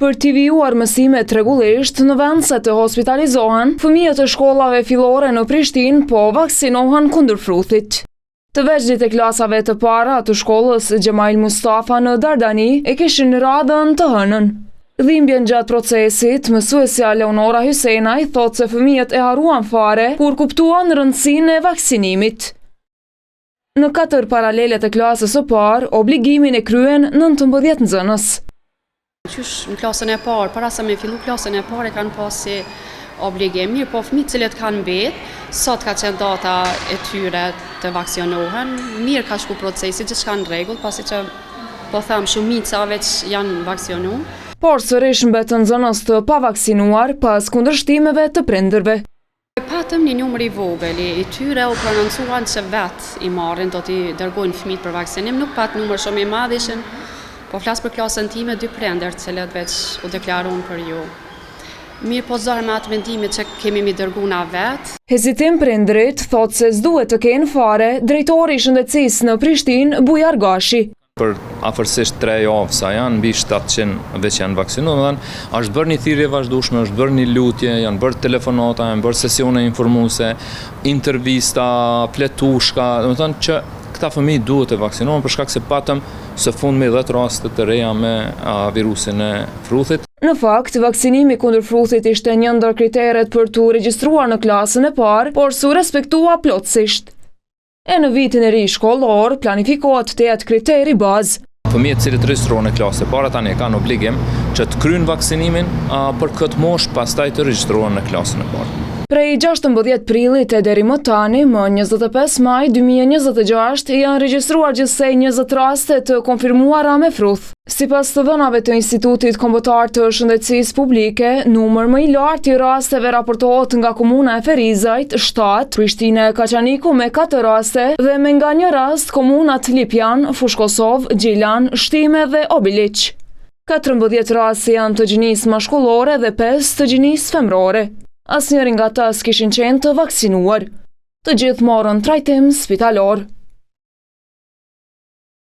Për t'i vijuar mësimet rregullisht në vend se të hospitalizohen, fëmijët e shkollave fillore në Prishtinë po vaksinohen kundër fruthit. Të veçlit e klasave të para të shkollës Gjemail Mustafa në Dardani e kishin radhën të hënën. Dhimbjen gjatë procesit, mësuesja Leonora Hysenaj thotë se fëmijët e haruan fare kur kuptuan rëndësinë e vaksinimit. Në 4 paralelet e klasës së parë, obligimin e kryen 19 nxënës. Qysh në klasën e parë, para se me fillu klasën e parë e kanë pasi obligim, mirë po fëmijët cilët kanë mbetë, sot ka qenë data e tyre të vaksinohen, mirë ka shku procesi, gjithçka në rregull, pasi që po them shumica veç janë vaksinuar. Por sërish mbetën nxënës të pavaksinuar pas kundërshtimeve të prindërve. Patëm një numër i vogël i tyre u prononcuan që vetë i marrin, do t'i dërgojnë fëmijët për vaksinim, nuk pat numër shumë i madh ishin. Po flas për klasën time 2 prindër të cilët veç u deklaruan për ju. Mirë po zorë me atë mendimit që kemi mi dërgu na vetë. Hezitim prindrit thotë se s'duhet të kenë fare drejtori i shëndetësisë në Prishtinë Bujar Gashi. Për afërsisht 3 javë sa janë, mbi 700 veç janë vaksinuar, është bërë një thirrje vazhdueshme, është bërë një lutje, janë bërë telefonata, janë bërë sesione informuese, intervista, pletushka, domethënë që këta fëmijë duhet të vaksinohen për shkak se patëm së fundmi 10 raste të reja me virusin e fruthit. Në fakt, vaksinimi kundër fruthit ishte një ndër kriteret për t'u regjistruar në klasën e parë, por s'u respektua plotësisht. E në vitin e ri shkollor, planifikohet të jetë kriteri bazë. Fëmijët cilët regjistrohen në klasë e para tani kanë obligim që të kryejnë vaksinimin për këtë moshë, pastaj të regjistrohen në klasën e parë. Prej 16 prillit e deri më tani, më 25 maj 2026, janë regjistruar gjithsej 20 raste të konfirmuara me fruth. Sipas të dhënave të Institutit Kombëtar të Shëndetësisë Publike, numër më i lartë i rasteve raportohet nga komuna e Ferizajt, 7, Prishtina e Kaçaniku me 4 raste dhe me nga një rast komunat Lipjan, Fushkosov, Gjilan, Shtime dhe Obiliq. 14 raste janë të gjinisë mashkullore dhe 5 të gjinisë femrore. Asnjëri nga ta s'kishin qenë të vaksinuar. Të gjithë morën trajtim spitalor.